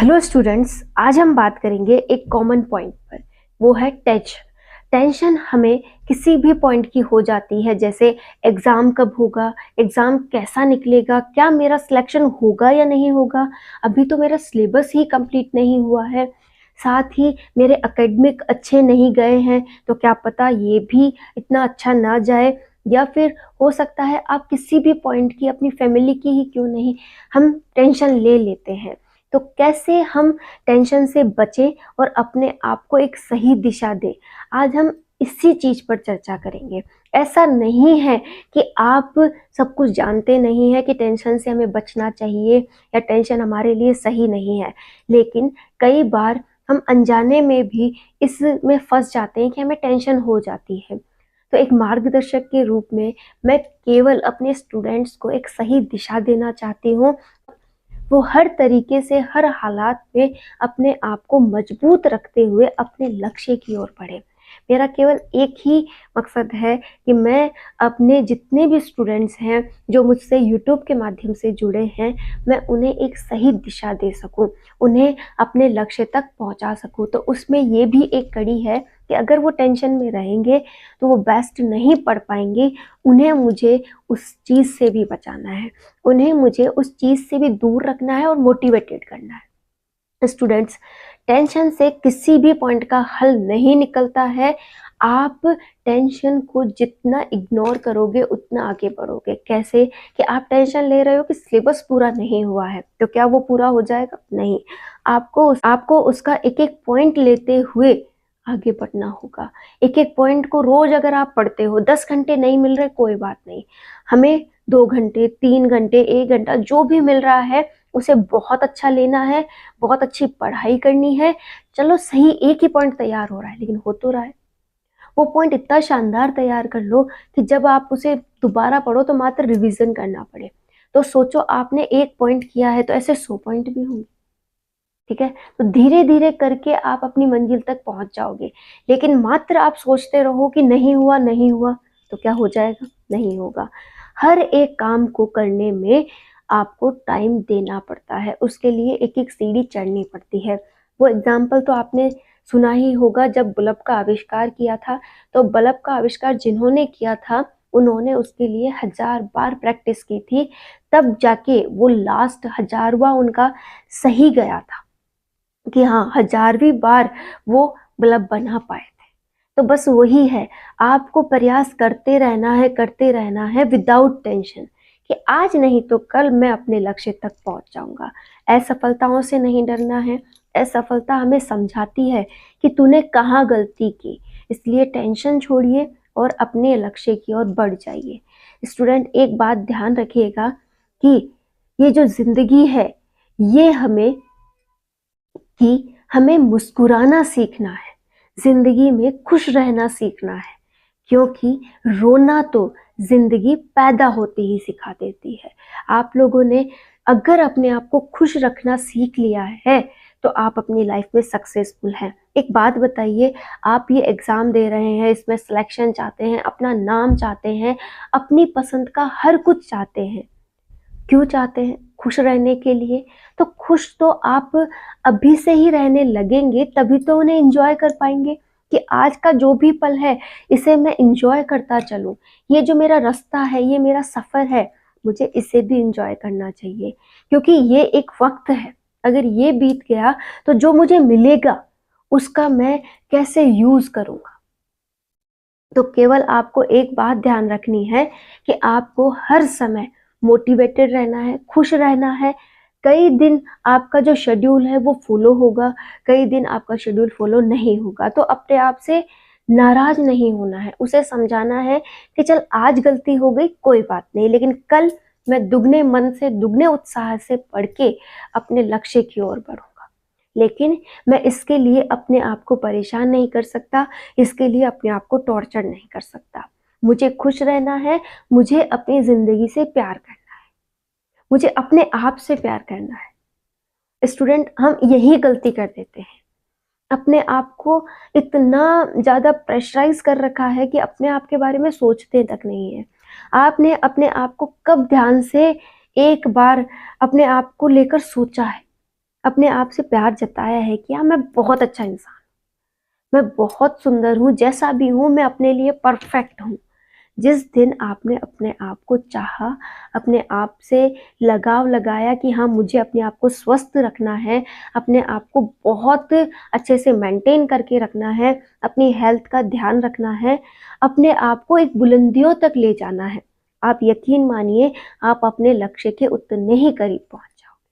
Hello students, आज हम बात करेंगे एक कॉमन पॉइंट पर। वो है टेंशन। टेंशन हमें किसी भी पॉइंट की हो जाती है, जैसे एग्ज़ाम कब होगा, एग्ज़ाम कैसा निकलेगा, क्या मेरा सिलेक्शन होगा या नहीं होगा, अभी तो मेरा सिलेबस ही कंप्लीट नहीं हुआ है, साथ ही मेरे एकेडमिक अच्छे नहीं गए हैं तो क्या पता ये भी इतना अच्छा ना जाए, या फिर हो सकता है आप किसी भी पॉइंट की, अपनी फैमिली की ही क्यों नहीं, हम टेंशन ले लेते हैं। तो कैसे हम टेंशन से बचें और अपने आप को एक सही दिशा दें, आज हम इसी चीज़ पर चर्चा करेंगे। ऐसा नहीं है कि आप सब कुछ जानते नहीं हैं कि टेंशन से हमें बचना चाहिए या टेंशन हमारे लिए सही नहीं है, लेकिन कई बार हम अनजाने में भी इसमें फंस जाते हैं कि हमें टेंशन हो जाती है। तो एक मार्गदर्शक के रूप में मैं केवल अपने स्टूडेंट्स को एक सही दिशा देना चाहती हूँ, वो हर तरीके से हर हालात में अपने आप को मजबूत रखते हुए अपने लक्ष्य की ओर बढ़े। मेरा केवल एक ही मकसद है कि मैं अपने जितने भी स्टूडेंट्स हैं जो मुझसे यूट्यूब के माध्यम से जुड़े हैं, मैं उन्हें एक सही दिशा दे सकूं, उन्हें अपने लक्ष्य तक पहुंचा सकूं। तो उसमें ये भी एक कड़ी है कि अगर वो टेंशन में रहेंगे तो वो बेस्ट नहीं पढ़ पाएंगे, उन्हें मुझे उस चीज़ से भी बचाना है, उन्हें मुझे उस चीज़ से भी दूर रखना है और मोटिवेटेड करना है। स्टूडेंट्स, टेंशन से किसी भी पॉइंट का हल नहीं निकलता है। आप टेंशन को जितना इग्नोर करोगे उतना आगे बढ़ोगे। कैसे कि आप टेंशन ले रहे हो कि सिलेबस पूरा नहीं हुआ है, तो क्या वो पूरा हो जाएगा? नहीं। आपको उसका एक एक पॉइंट लेते हुए आगे बढ़ना होगा। एक एक पॉइंट को रोज अगर आप पढ़ते हो, 10 घंटे नहीं मिल रहे कोई बात नहीं, हमें 2 घंटे, 3 घंटे, 1 घंटा जो भी मिल रहा है उसे बहुत अच्छा लेना है, बहुत अच्छी पढ़ाई करनी है। चलो सही, एक ही पॉइंट तैयार हो रहा है लेकिन हो तो रहा है। वो पॉइंट इतना शानदार तैयार कर लो कि जब आप उसे दोबारा पढ़ो तो मात्र रिवीजन करना पड़े। तो सोचो, आपने एक पॉइंट किया है तो ऐसे 100 पॉइंट भी होंगे। ठीक है, तो धीरे धीरे करके आप अपनी मंजिल तक पहुंच जाओगे। लेकिन मात्र आप सोचते रहो कि नहीं हुआ नहीं हुआ, तो क्या हो जाएगा? नहीं होगा। हर एक काम को करने में आपको टाइम देना पड़ता है, उसके लिए एक एक सीढ़ी चढ़नी पड़ती है। वो एग्जाम्पल तो आपने सुना ही होगा, जब बल्ब का आविष्कार किया था, तो बल्ब का आविष्कार जिन्होंने किया था उन्होंने उसके लिए 1000 बार प्रैक्टिस की थी, तब जाके वो लास्ट 1000वां उनका सही गया था कि हाँ, 1000वीं बार वो बल्ब बना पाए थे। तो बस वही है, आपको प्रयास करते रहना है विदाउट टेंशन कि आज नहीं तो कल मैं अपने लक्ष्य तक पहुंच जाऊंगा। असफलताओं से नहीं डरना है। असफलता हमें समझाती है कि तूने कहाँ गलती की, इसलिए टेंशन छोड़िए और अपने लक्ष्य की ओर बढ़ जाइए। स्टूडेंट, एक बात ध्यान रखिएगा कि ये जो जिंदगी है, ये हमें मुस्कुराना सीखना है, जिंदगी में खुश रहना सीखना है, क्योंकि रोना तो जिंदगी पैदा होते ही सिखा देती है। आप लोगों ने अगर अपने आप को खुश रखना सीख लिया है तो आप अपनी लाइफ में सक्सेसफुल हैं। एक बात बताइए, आप ये एग्जाम दे रहे हैं, इसमें सिलेक्शन चाहते हैं, अपना नाम चाहते हैं, अपनी पसंद का हर कुछ चाहते हैं, क्यों चाहते हैं? खुश रहने के लिए। तो खुश तो आप अभी से ही रहने लगेंगे, तभी तो उन्हें एंजॉय कर पाएंगे कि आज का जो भी पल है इसे मैं एंजॉय करता चलूं। ये जो मेरा रास्ता है, ये मेरा सफर है, मुझे इसे भी एंजॉय करना चाहिए, क्योंकि ये एक वक्त है। अगर ये बीत गया तो जो मुझे मिलेगा उसका मैं कैसे यूज करूंगा। तो केवल आपको एक बात ध्यान रखनी है कि आपको हर समय मोटिवेटेड रहना है, खुश रहना है। कई दिन आपका जो शेड्यूल है वो फॉलो होगा, कई दिन आपका शेड्यूल फॉलो नहीं होगा, तो अपने आप से नाराज नहीं होना है, उसे समझाना है कि चल आज गलती हो गई कोई बात नहीं, लेकिन कल मैं दुगने मन से, दुगने उत्साह से पढ़ के अपने लक्ष्य की ओर बढ़ूंगा। लेकिन मैं इसके लिए अपने आप को परेशान नहीं कर सकता, इसके लिए अपने आप को टॉर्चर नहीं कर सकता। मुझे खुश रहना है, मुझे अपनी जिंदगी से प्यार करना है, मुझे अपने आप से प्यार करना है। स्टूडेंट, हम यही गलती कर देते हैं, अपने आप को इतना ज़्यादा प्रेशराइज कर रखा है कि अपने आप के बारे में सोचते तक नहीं है। आपने अपने आप को कब ध्यान से एक बार अपने आप को लेकर सोचा है? अपने आप से प्यार जताया है कि हाँ मैं बहुत अच्छा इंसान, मैं बहुत सुंदर हूँ, जैसा भी हूँ मैं अपने लिए परफेक्ट हूँ। जिस दिन आपने अपने आप को चाहा, अपने आप से लगाव लगाया कि हाँ मुझे अपने आप को स्वस्थ रखना है, अपने आप को बहुत अच्छे से मेंटेन करके रखना है, अपनी हेल्थ का ध्यान रखना है, अपने आप को एक बुलंदियों तक ले जाना है, आप यकीन मानिए आप अपने लक्ष्य के उतने ही करीब पहुंच जाओगे।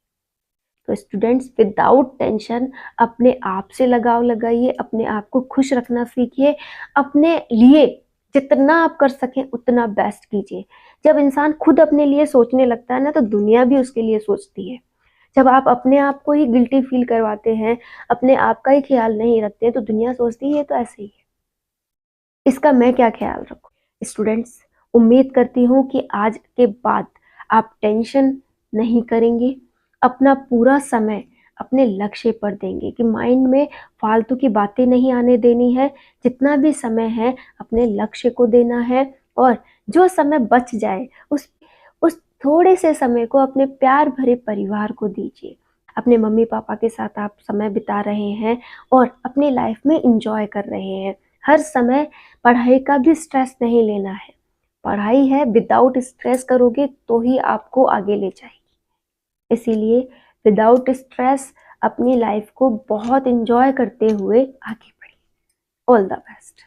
तो स्टूडेंट्स, विदाउट टेंशन अपने आप से लगाव लगाइए, अपने आप को खुश रखना सीखिए, अपने लिए जितना आप कर सकें उतना बेस्ट कीजिए। जब इंसान खुद अपने लिए सोचने लगता है ना, तो दुनिया भी उसके लिए सोचती है। जब आप अपने आप को ही गिल्टी फील करवाते हैं, अपने आप का ही ख्याल नहीं रखते हैं, तो दुनिया सोचती है तो ऐसे ही है, इसका मैं क्या ख्याल रखूं। स्टूडेंट्स, उम्मीद करती हूँ कि आज के बाद आप टेंशन नहीं करेंगे, अपना पूरा समय अपने लक्ष्य पर देंगे कि माइंड में फालतू की बातें नहीं आने देनी है, जितना भी समय है अपने लक्ष्य को देना है, और जो समय बच जाए उस थोड़े से समय को अपने प्यार भरे परिवार को दीजिए। अपने मम्मी पापा के साथ आप समय बिता रहे हैं और अपनी लाइफ में इंजॉय कर रहे हैं। हर समय पढ़ाई का भी स्ट्रेस नहीं लेना है, पढ़ाई है विदाउट स्ट्रेस करोगे तो ही आपको आगे ले जाएगी। इसीलिए विदाउट स्ट्रेस अपनी लाइफ को बहुत इंजॉय करते हुए आगे बढ़िए। All the best.